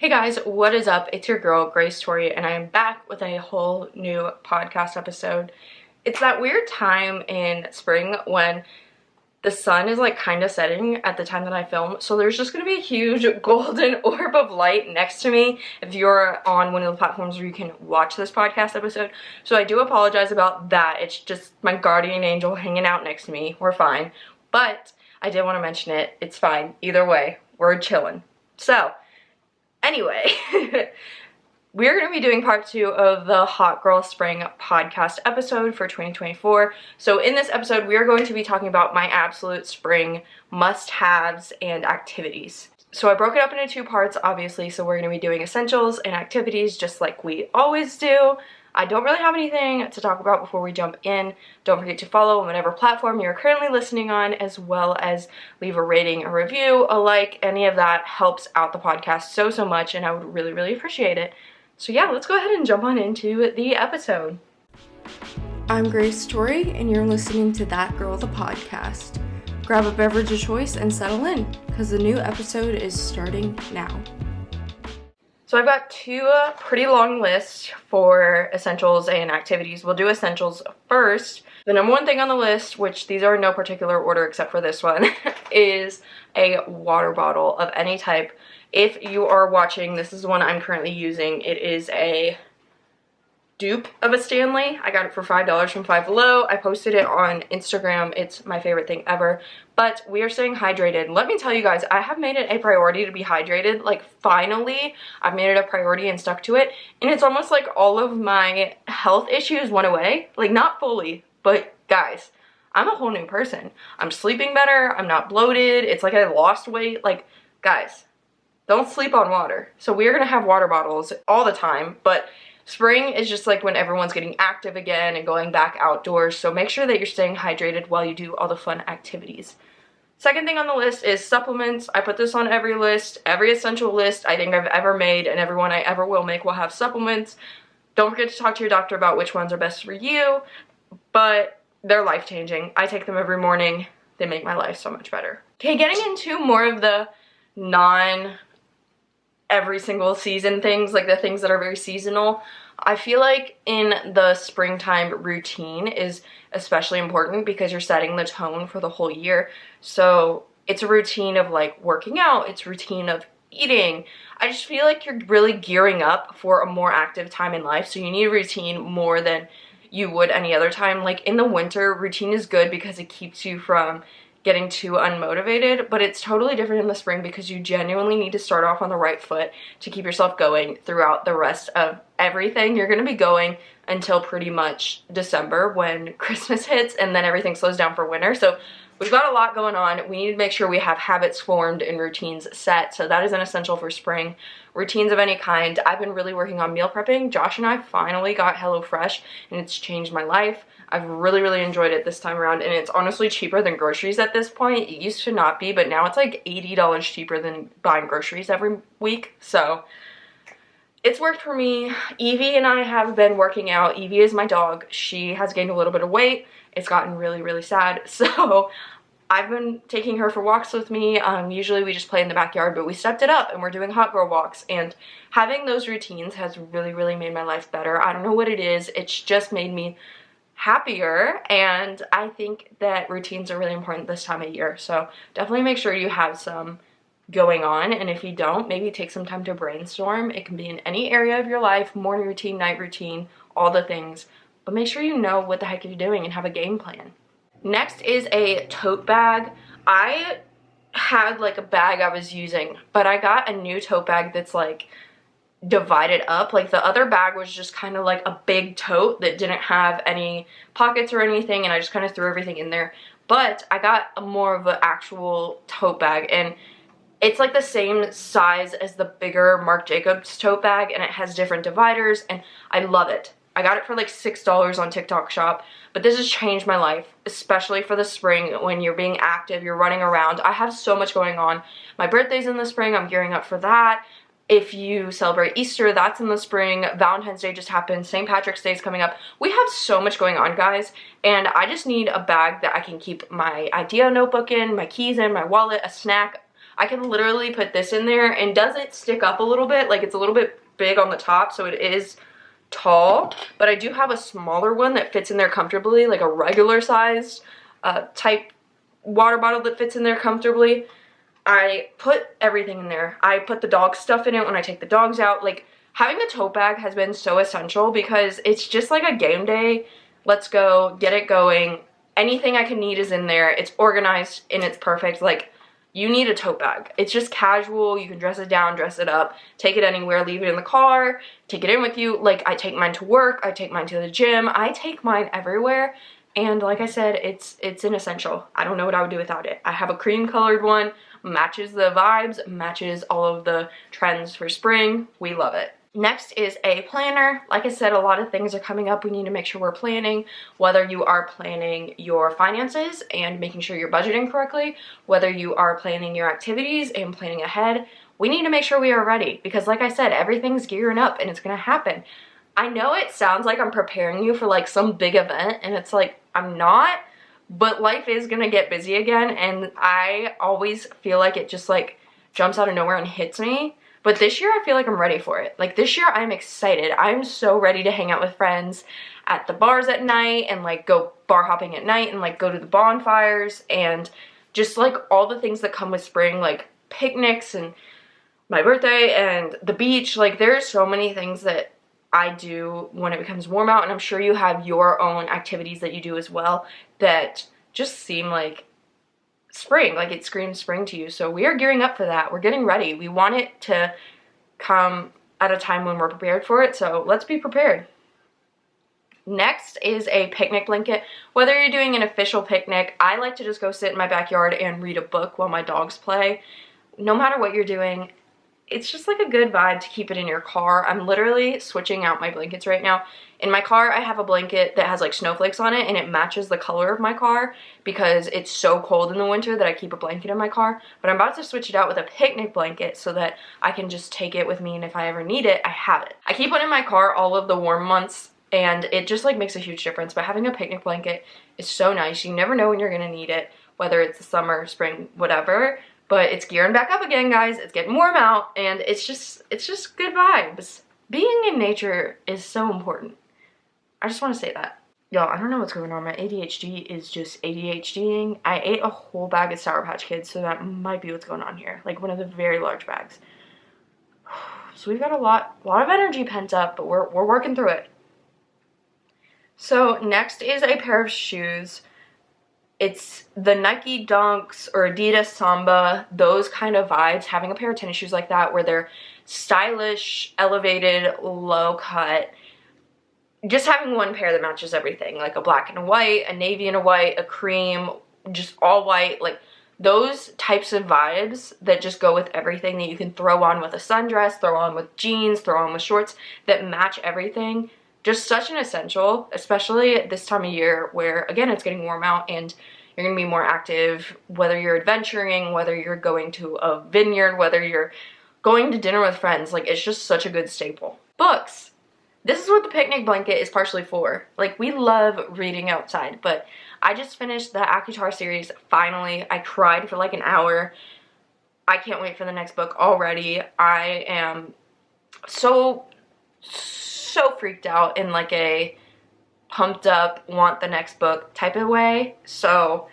Hey guys, what is up? It's your girl, Grace Tori, and I am back with a whole new podcast episode. It's that weird time in spring when the sun is like kind of setting at the time that I film, so there's just going to be a huge golden orb of light next to me if you're on one of the platforms where you can watch this podcast episode. So I do apologize about that. It's just my guardian angel hanging out next to me. We're fine. But I did want to mention it. It's fine. Either way, we're chilling. So anyway, we're going to be doing part 2 of the Hot Girl Spring podcast episode for 2024. So in this episode, we are going to be talking about my absolute spring must-haves and activities. So I broke it up into 2 parts, obviously, so we're going to be doing essentials and activities just like we always do. I don't really have anything to talk about before we jump in. Don't forget to follow on whatever platform you're currently listening on, as well as leave a rating, a review, a like. Any of that helps out the podcast so much, and I would really appreciate it. So yeah, let's go ahead and jump on into the episode. I'm Grace Tori, and you're listening to That Girl the Podcast. Grab a beverage of choice and settle in, because the new episode is starting now. So I've got 2 pretty long lists for essentials and activities. We'll do essentials first. The number 1 thing on the list, which these are in no particular order except for this one, is a water bottle of any type. If you are watching, this is the one I'm currently using. It is a dupe of a Stanley. I got it for $5 from Five Below. I posted it on Instagram. It's my favorite thing ever. But we are staying hydrated. Let me tell you guys, I have made it a priority to be hydrated. Like, finally, I've made it a priority and stuck to it. And it's almost like all of my health issues went away. Like, not fully, but guys, I'm a whole new person. I'm sleeping better. I'm not bloated. It's like I lost weight. Like, guys, don't sleep on water. So we're gonna have water bottles all the time, but spring is just like when everyone's getting active again and going back outdoors, so make sure that you're staying hydrated while you do all the fun activities. Second thing on the list is supplements. I put this on every list, every essential list I think I've ever made, and everyone I ever will make will have supplements. Don't forget to talk to your doctor about which ones are best for you, but they're life-changing. I take them every morning. They make my life so much better. Okay, getting into more of the every single season things, like the things that are very seasonal. I feel like in the springtime routine is especially important because you're setting the tone for the whole year. So it's a routine of like working out, it's a routine of eating. I just feel like you're really gearing up for a more active time in life, so you need a routine more than you would any other time. Like in the winter, routine is good because it keeps you from getting too unmotivated, but it's totally different in the spring because you genuinely need to start off on the right foot to keep yourself going throughout the rest of everything. You're going to be going until pretty much December when Christmas hits, and then everything slows down for winter. So we've got a lot going on. We need to make sure we have habits formed and routines set, so that is an essential for spring. Routines of any kind. I've been really working on meal prepping. Josh and I finally got HelloFresh, and it's changed my life. I've really enjoyed it this time around, and it's honestly cheaper than groceries at this point. It used to not be, but now it's like $80 cheaper than buying groceries every week, so it's worked for me. Evie and I have been working out. Evie is my dog. She has gained a little bit of weight. It's gotten really sad, so I've been taking her for walks with me. Usually we just play in the backyard, but we stepped it up and we're doing hot girl walks, and having those routines has really made my life better. I don't know what it is. It's just made me happier, and I think that routines are really important this time of year, so definitely make sure you have some going on, and if you don't, maybe take some time to brainstorm. It can be in any area of your life, morning routine, night routine, all the things, but make sure you know what the heck you're doing and have a game plan. Next is a tote bag. I had like a bag I was using, but I got a new tote bag that's like divided up. Like the other bag was just kind of like a big tote that didn't have any pockets or anything, and I just kind of threw everything in there. But I got a more of an actual tote bag, and it's like the same size as the bigger Marc Jacobs tote bag, and it has different dividers, and I love it. I got it for like $6 on TikTok Shop, but this has changed my life, especially for the spring when you're being active, you're running around. I have so much going on. My birthday's in the spring, I'm gearing up for that. If you celebrate Easter, that's in the spring. Valentine's Day just happened. St. Patrick's Day is coming up. We have so much going on, guys, and I just need a bag that I can keep my idea notebook in, my keys in, my wallet, a snack, I can literally put this in there, and does it stick up a little bit? Like, it's a little bit big on the top, so it is tall, but I do have a smaller one that fits in there comfortably, like a regular sized type water bottle that fits in there comfortably. I put everything in there. I put the dog stuff in it when I take the dogs out. Like, having a tote bag has been so essential because it's just like a game day. Let's go, get it going. Anything I can need is in there. It's organized and it's perfect. Like, you need a tote bag. It's just casual. You can dress it down, dress it up, take it anywhere, leave it in the car, take it in with you. Like, I take mine to work, I take mine to the gym, I take mine everywhere. And like I said, it's an essential. I don't know what I would do without it. I have a cream colored one, matches the vibes, matches all of the trends for spring. We love it. Next is a planner. Like I said, a lot of things are coming up. We need to make sure we're planning, whether you are planning your finances and making sure you're budgeting correctly, whether you are planning your activities and planning ahead. We need to make sure we are ready because like I said, everything's gearing up and it's gonna happen. I know it sounds like I'm preparing you for like some big event and it's like, I'm not, but life is gonna get busy again and I always feel like it just like jumps out of nowhere and hits me. But this year I feel like I'm ready for it. Like this year I'm excited. I'm so ready to hang out with friends at the bars at night and like go bar hopping at night and like go to the bonfires and just like all the things that come with spring, like picnics and my birthday and the beach. Like there's so many things that I do when it becomes warm out, and I'm sure you have your own activities that you do as well that just seem like spring, like it screams spring to you. So we are gearing up for that. We're getting ready. We want it to come at a time when we're prepared for it, so let's be prepared. Next is a picnic blanket. Whether you're doing an official picnic, I like to just go sit in my backyard and read a book while my dogs play. No matter what you're doing, it's just like a good vibe to keep it in your car. I'm literally switching out my blankets right now. In my car, I have a blanket that has like snowflakes on it and it matches the color of my car because it's so cold in the winter that I keep a blanket in my car. But I'm about to switch it out with a picnic blanket so that I can just take it with me, and if I ever need it, I have it. I keep one in my car all of the warm months and it just like makes a huge difference. But having a picnic blanket is so nice. You never know when you're gonna need it, whether it's the summer, spring, whatever. But it's gearing back up again, guys. It's getting warm out, and it's just good vibes. Being in nature is so important. I just want to say that. Y'all, I don't know what's going on. My ADHD is just ADHDing. I ate a whole bag of Sour Patch Kids, so that might be what's going on here. Like one of the very large bags. So we've got a lot of energy pent up, but we're working through it. So next is a pair of shoes. It's the Nike Dunks or Adidas Samba, those kind of vibes. Having a pair of tennis shoes like that where they're stylish, elevated, low cut. Just having one pair that matches everything, like a black and a white, a navy and a white, a cream, just all white. Like those types of vibes that just go with everything that you can throw on with a sundress, throw on with jeans, throw on with shorts that match everything. Just such an essential, especially at this time of year where, again, it's getting warm out and you're going to be more active, whether you're adventuring, whether you're going to a vineyard, whether you're going to dinner with friends. Like, it's just such a good staple. Books. This is what the picnic blanket is partially for. Like, we love reading outside, but I just finished the ACOTAR series, finally. I cried for like an hour. I can't wait for the next book already. I am so freaked out in like a pumped up, want the next book type of way. So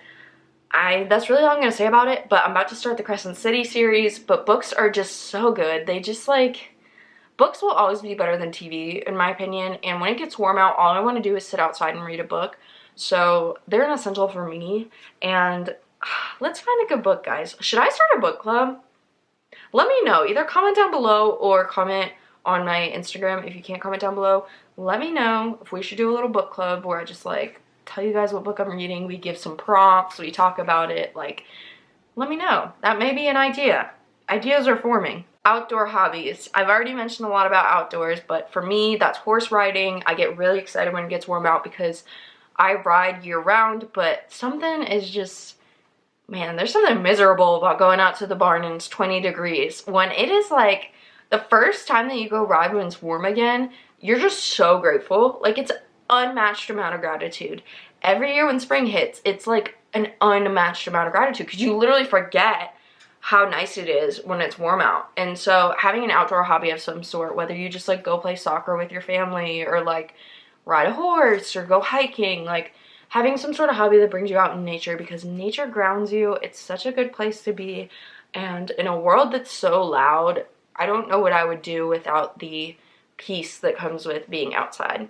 that's really all I'm gonna say about it. But I'm about to start the Crescent City series, but books are just so good. They just like, books will always be better than TV in my opinion, and when it gets warm out, all I want to do is sit outside and read a book. So they're an essential for me, and let's find a good book, guys. Should I start a book club? Let me know. Either comment down below or comment on my Instagram. If you can't comment down below, let me know if we should do a little book club where I just like tell you guys what book I'm reading, we give some prompts, we talk about it. Like, let me know. That may be an idea. Ideas are forming. Outdoor hobbies. I've already mentioned a lot about outdoors, but for me, that's horse riding. I get really excited when it gets warm out because I ride year round, but something is just, man, there's something miserable about going out to the barn and it's 20 degrees. When it is like the first time that you go ride when it's warm again, you're just so grateful. Like, it's unmatched amount of gratitude. Every year when spring hits, it's like an unmatched amount of gratitude because you literally forget how nice it is when it's warm out. And so having an outdoor hobby of some sort, whether you just like go play soccer with your family or like ride a horse or go hiking, like having some sort of hobby that brings you out in nature, because nature grounds you. It's such a good place to be. And in a world that's so loud, I don't know what I would do without the peace that comes with being outside.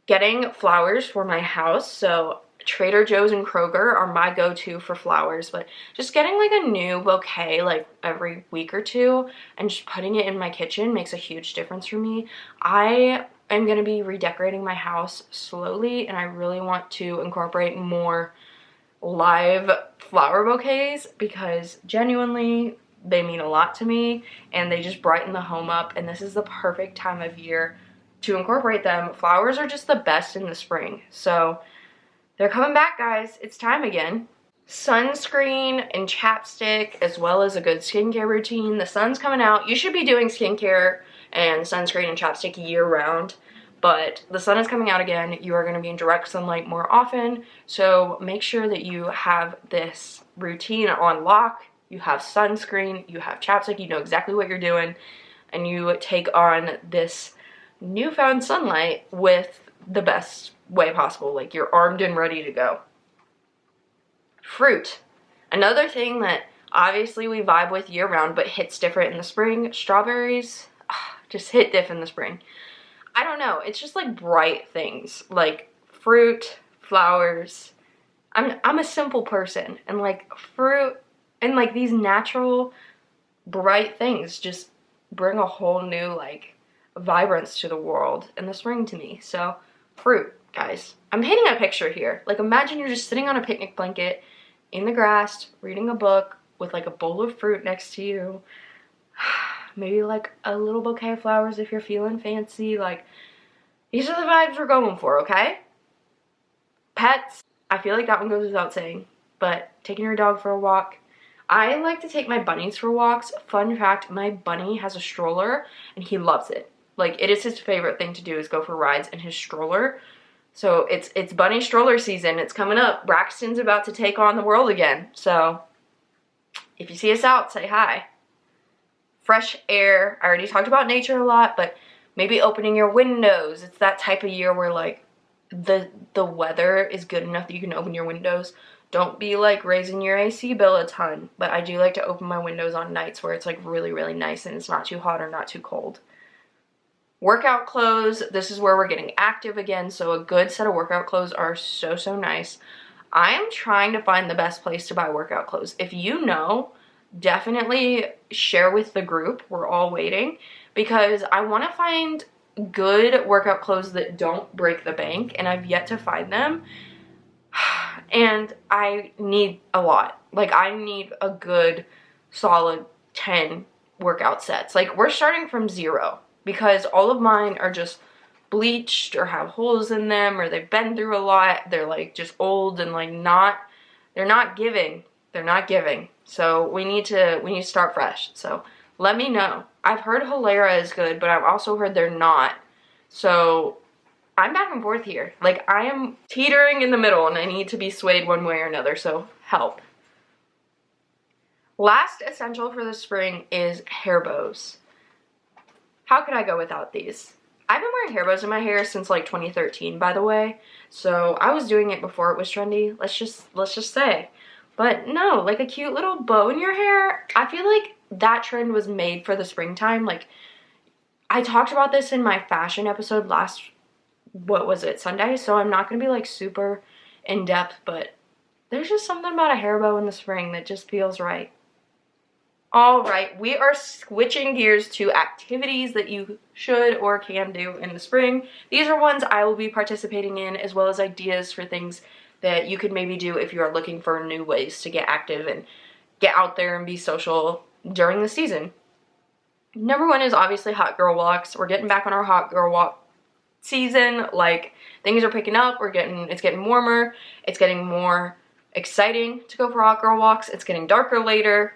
Getting flowers for my house. So Trader Joe's and Kroger are my go-to for flowers, but just getting like a new bouquet like every week or two and just putting it in my kitchen makes a huge difference for me. I am going to be redecorating my house slowly, and I really want to incorporate more live flower bouquets because genuinely they mean a lot to me and they just brighten the home up, and this is the perfect time of year to incorporate them. Flowers are just the best in the spring, so they're coming back, guys. It's time again. Sunscreen and chapstick, as well as a good skincare routine. The sun's coming out. You should be doing skincare and sunscreen and chapstick year round, but the sun is coming out again. You are going to be in direct sunlight more often, so make sure that you have this routine on lock. You have sunscreen, you have chapstick, you know exactly what you're doing, and you take on this newfound sunlight with the best way possible. Like, you're armed and ready to go. Fruit. Another thing that obviously we vibe with year round but hits different in the spring. Strawberries just hit diff in the spring. I don't know, it's just like bright things like fruit, flowers. I'm a simple person, and like fruit and like these natural bright things just bring a whole new like vibrance to the world in the spring to me. So fruit, guys. I'm painting a picture here. Like, imagine you're just sitting on a picnic blanket in the grass reading a book with like a bowl of fruit next to you. Maybe like a little bouquet of flowers if you're feeling fancy. Like, these are the vibes we're going for, okay? Pets. I feel like that one goes without saying, but taking your dog for a walk. I like to take my bunnies for walks. Fun fact, my bunny has a stroller and he loves it. Like, it is his favorite thing to do is go for rides in his stroller. So it's bunny stroller season. It's coming up. Braxton's about to take on the world again. So if you see us out, say hi. Fresh air. I already talked about nature a lot, but maybe opening your windows. It's that type of year where like the weather is good enough that you can open your windows. Don't be like raising your AC bill a ton, but I do like to open my windows on nights where it's like really, really nice and it's not too hot or not too cold. Workout clothes. This is where we're getting active again, so a good set of workout clothes are so, so nice. I am trying to find the best place to buy workout clothes. If you know, definitely share with the group. We're all waiting because I want to find good workout clothes that don't break the bank, and I've yet to find them. And I need a lot. Like, I need a good solid 10 workout sets. Like, we're starting from 0 because all of mine are just bleached or have holes in them, or they've been through a lot. They're like just old and like they're not giving. They're not giving. So we need to start fresh. So let me know. I've heard Hilera is good, but I've also heard they're not. So I'm back and forth here. Like, I am teetering in the middle and I need to be swayed one way or another, so help. Last essential for the spring is hair bows. How could I go without these? I've been wearing hair bows in my hair since like 2013, by the way. So I was doing it before it was trendy. Let's just say. But no, like a cute little bow in your hair. I feel like that trend was made for the springtime. Like, I talked about this in my fashion episode last, what was it, Sunday? So I'm not going to be like super in depth, but there's just something about a hair bow in the spring that just feels right. All right, we are switching gears to activities that you should or can do in the spring. These are ones I will be participating in, as well as ideas for things that you could maybe do if you are looking for new ways to get active and get out there and be social during the season. Number 1 is obviously hot girl walks. We're getting back on our hot girl walk season. Like, things are picking up. It's getting warmer. It's getting more exciting to go for hot girl walks. It's getting darker later.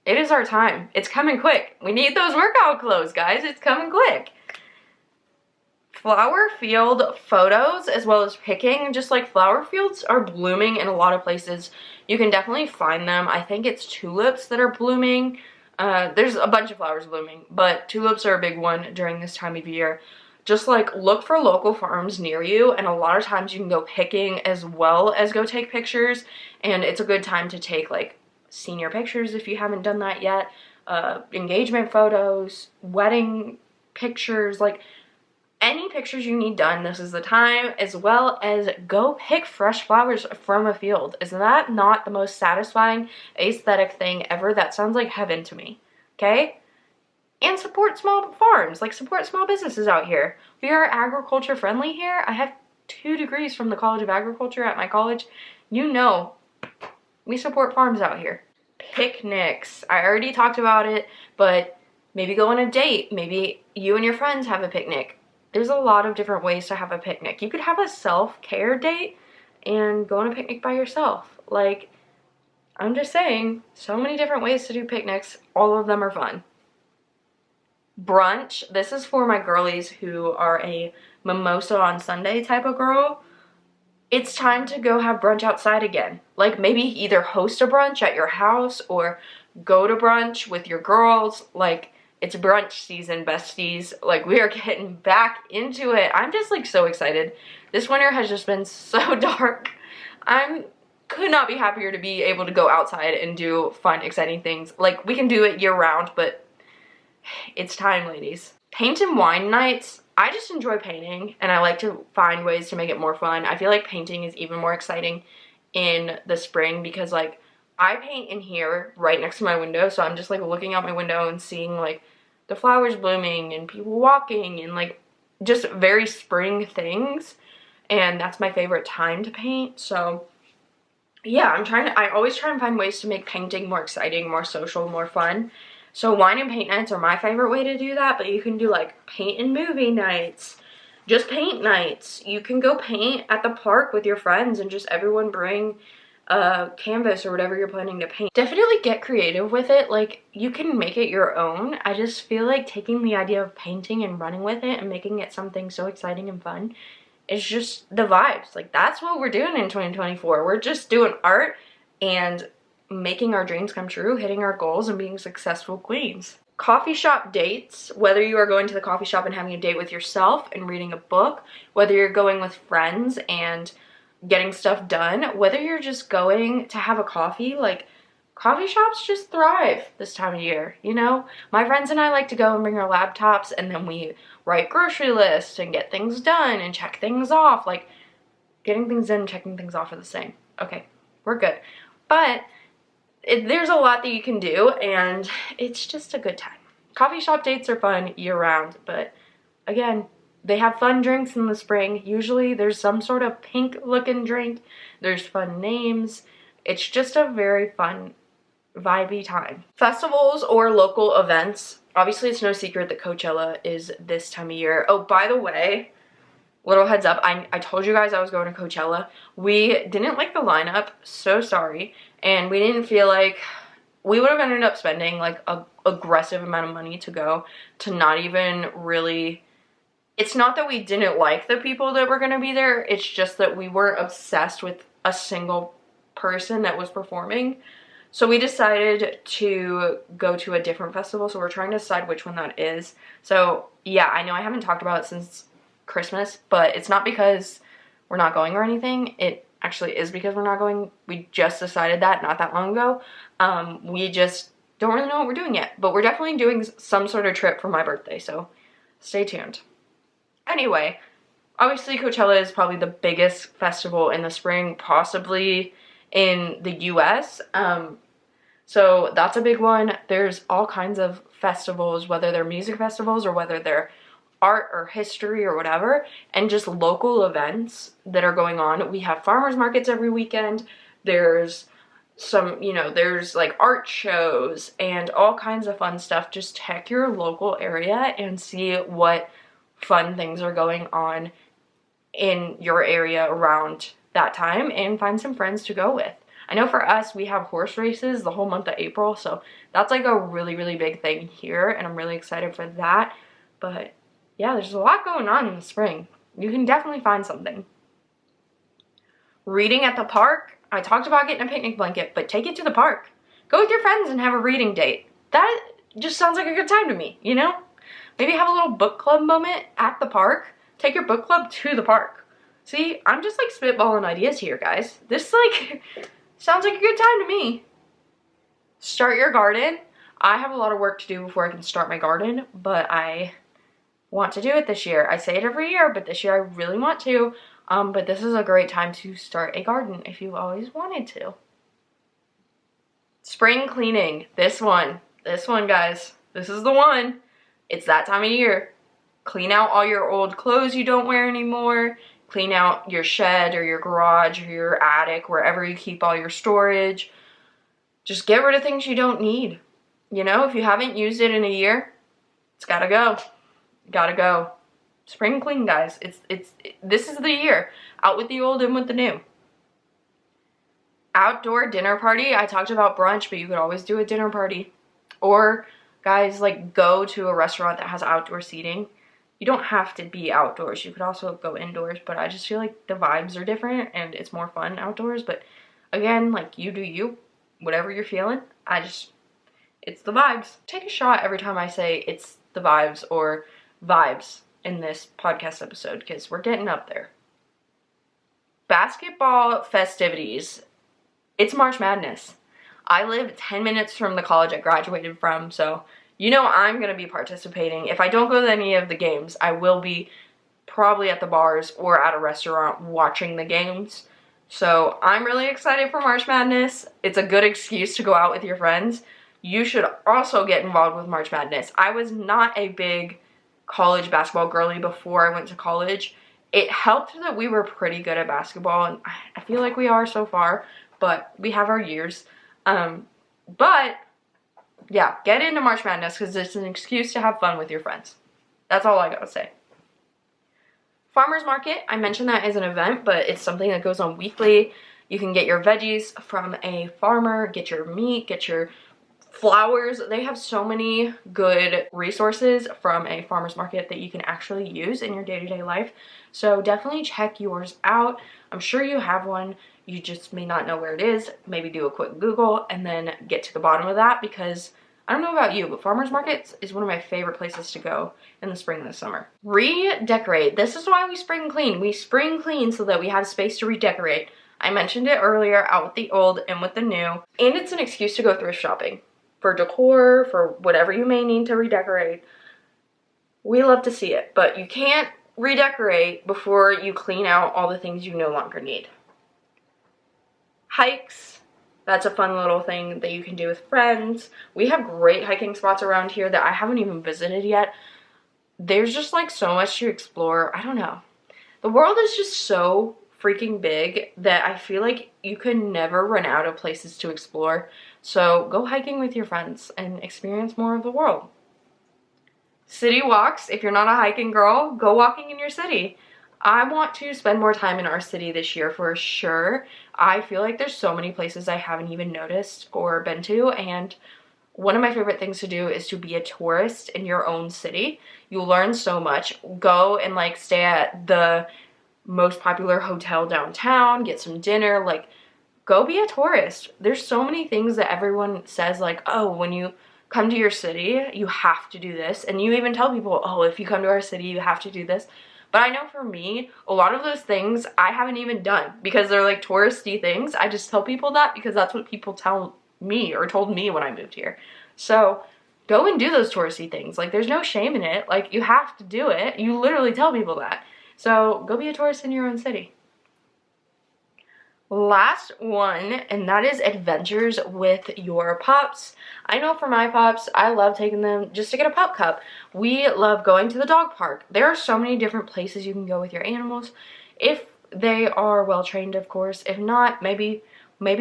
It is our time. It's coming quick. We need those workout clothes, guys. It's coming quick. flower field photos as well as picking. Just like flower fields are blooming in a lot of places. You can definitely find them. I think it's tulips that are blooming. There's a bunch of flowers blooming, but tulips are a big one during this time of year. Just like look for local farms near you, and a lot of times you can go picking as well as go take pictures, and it's a good time to take like senior pictures if you haven't done that yet, engagement photos, wedding pictures, like any pictures you need done, this is the time, as well as go pick fresh flowers from a field. Is that not the most satisfying aesthetic thing ever? That sounds like heaven to me, okay? And support small farms, like support small businesses out here. We are agriculture friendly here. I have 2 degrees from the College of Agriculture at my college. You know, we support farms out here. Picnics, I already talked about it, but maybe go on a date. Maybe you and your friends have a picnic. There's a lot of different ways to have a picnic. You could have a self-care date and go on a picnic by yourself. Like, I'm just saying, so many different ways to do picnics. All of them are fun. Brunch, this is for my girlies who are a mimosa on Sunday type of girl. It's time to go have brunch outside again. Like maybe either host a brunch at your house or go to brunch with your girls. Like it's brunch season, besties. Like we are getting back into it. I'm just like so excited. This winter has just been so dark. Could not be happier to be able to go outside and do fun, exciting things. Like we can do it year round, but it's time, ladies. Paint and wine nights. I just enjoy painting and I like to find ways to make it more fun. I feel like painting is even more exciting in the spring because like I paint in here right next to my window, so I'm just like looking out my window and seeing like the flowers blooming and people walking and like just very spring things, and that's my favorite time to paint. So yeah, I always try and find ways to make painting more exciting, more social, more fun. So wine and paint nights are my favorite way to do that, but you can do like paint and movie nights, just paint nights. You can go paint at the park with your friends and just everyone bring a canvas or whatever you're planning to paint. Definitely get creative with it. Like you can make it your own. I just feel like taking the idea of painting and running with it and making it something so exciting and fun is just the vibes. Like that's what we're doing in 2024. We're just doing art and making our dreams come true, hitting our goals, and being successful queens. Coffee shop dates, whether you are going to the coffee shop and having a date with yourself and reading a book, whether you're going with friends and getting stuff done, whether you're just going to have a coffee, like coffee shops just thrive this time of year, you know? My friends and I like to go and bring our laptops and then we write grocery lists and get things done and check things off. Like getting things done and checking things off are the same. Okay, we're good. But there's a lot that you can do and it's just a good time. Coffee shop dates are fun year round, but again, they have fun drinks in the spring. Usually there's some sort of pink looking drink. There's fun names. It's just a very fun, vibey time. Festivals or local events. Obviously it's no secret that Coachella is this time of year. Oh, by the way, little heads up, I told you guys I was going to Coachella. We didn't like the lineup, so sorry. And we didn't feel like, we would have ended up spending like a aggressive amount of money to go to not even really, it's not that we didn't like the people that were going to be there, it's just that we weren't obsessed with a single person that was performing. So we decided to go to a different festival, so we're trying to decide which one that is. So yeah, I know I haven't talked about it since Christmas, but it's not because we're not going or anything. It actually is because we're not going. We just decided that not that long ago. We just don't really know what we're doing yet, but we're definitely doing some sort of trip for my birthday, so stay tuned. Anyway, obviously Coachella is probably the biggest festival in the spring, possibly in the US. So that's a big one. There's all kinds of festivals, whether they're music festivals or whether they're art or history or whatever, and just local events that are going on. We have farmers markets every weekend. There's some, you know, there's like art shows and all kinds of fun stuff. Just check your local area and see what fun things are going on in your area around that time and find some friends to go with. I know for us, we have horse races the whole month of April, so that's like a really, really big thing here, and I'm really excited for that. But yeah, there's a lot going on in the spring. You can definitely find something. Reading at the park. I talked about getting a picnic blanket, but take it to the park. Go with your friends and have a reading date. That just sounds like a good time to me, you know? Maybe have a little book club moment at the park. Take your book club to the park. See, I'm just like spitballing ideas here, guys. This like sounds like a good time to me. Start your garden. I have a lot of work to do before I can start my garden, but I want to do it this year. I say it every year, but this year I really want to. But this is a great time to start a garden if you've always wanted to. Spring cleaning. This one, guys. This is the one. It's that time of year. Clean out all your old clothes you don't wear anymore. Clean out your shed or your garage or your attic, wherever you keep all your storage. Just get rid of things you don't need. You know, if you haven't used it in a year, it's gotta go. Gotta go. Spring clean, guys. This is the year. Out with the old, in with the new. Outdoor dinner party. I talked about brunch, but you could always do a dinner party. Or, guys, like, go to a restaurant that has outdoor seating. You don't have to be outdoors. You could also go indoors, but I just feel like the vibes are different and it's more fun outdoors. But again, like, you do you. Whatever you're feeling. It's the vibes. Take a shot every time I say it's the vibes or vibes in this podcast episode, because we're getting up there. Basketball festivities. It's March Madness. I live 10 minutes from the college I graduated from, so you know I'm going to be participating. If I don't go to any of the games, I will be probably at the bars or at a restaurant watching the games. So I'm really excited for March Madness. It's a good excuse to go out with your friends. You should also get involved with March Madness. I was not a big college basketball girly before I went to college. It helped that we were pretty good at basketball, and I feel like we are so far, but we have our years. But yeah, get into March Madness because it's an excuse to have fun with your friends. That's all I gotta say. Farmer's Market, I mentioned that as an event, but it's something that goes on weekly. You can get your veggies from a farmer, get your meat, get your flowers. They have so many good resources from a farmer's market that you can actually use in your day-to-day life. So definitely check yours out. I'm sure you have one. You just may not know where it is. Maybe do a quick Google and then get to the bottom of that, because I don't know about you, but farmer's markets is one of my favorite places to go in the spring and the summer. Redecorate. This is why we spring clean. We spring clean so that we have space to redecorate. I mentioned it earlier, out with the old, in with the new. And it's an excuse to go thrift shopping. For decor, for whatever you may need to redecorate. We love to see it, but you can't redecorate before you clean out all the things you no longer need. Hikes. That's a fun little thing that you can do with friends. We have great hiking spots around here that I haven't even visited yet. There's just like so much to explore. I don't know. The world is just so freaking big that I feel like you can never run out of places to explore. So go hiking with your friends and experience more of the world. City walks. If you're not a hiking girl, go walking in your city. I want to spend more time in our city this year for sure. I feel like there's so many places I haven't even noticed or been to, and one of my favorite things to do is to be a tourist in your own city. You'll learn so much. Go and like stay at the most popular hotel downtown, get some dinner, like go be a tourist. There's so many things that everyone says, like, oh, when you come to your city, you have to do this. And you even tell people, oh, if you come to our city, you have to do this. But I know for me, a lot of those things I haven't even done because they're like touristy things. I just tell people that because that's what people tell me or told me when I moved here. So go and do those touristy things. Like, there's no shame in it. Like, you have to do it. You literally tell people that. So go be a tourist in your own city. Last one, and that is adventures with your pups. I know for my pups, I love taking them just to get a pup cup. We love going to the dog park. There are so many different places you can go with your animals. If they are well trained, of course. If not, maybe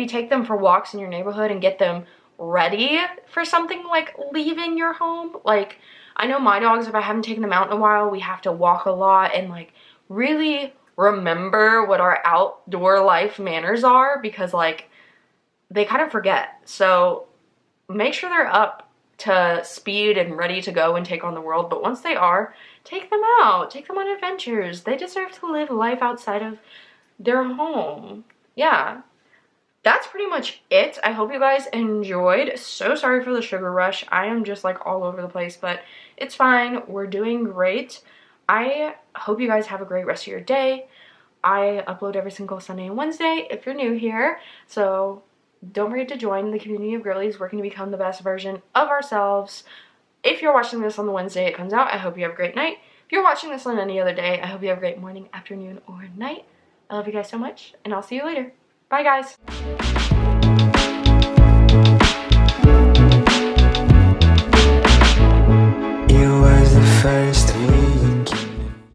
take them for walks in your neighborhood and get them ready for something like leaving your home. Like, I know my dogs, if I haven't taken them out in a while, we have to walk a lot and like really remember what our outdoor life manners are, because like they kind of forget. So make sure they're up to speed and ready to go and take on the world, but once they are, take them out, take them on adventures. They deserve to live life outside of their home. Yeah, that's pretty much it. I hope you guys enjoyed. So sorry for the sugar rush. I am just like all over the place, but it's fine. We're doing great. I hope you guys have a great rest of your day. I upload every single Sunday and Wednesday if you're new here, so don't forget to join the community of girlies working to become the best version of ourselves. If you're watching this on the Wednesday it comes out, I hope you have a great night. If you're watching this on any other day, I hope you have a great morning, afternoon, or night. I love you guys so much, and I'll see you later. Bye, guys.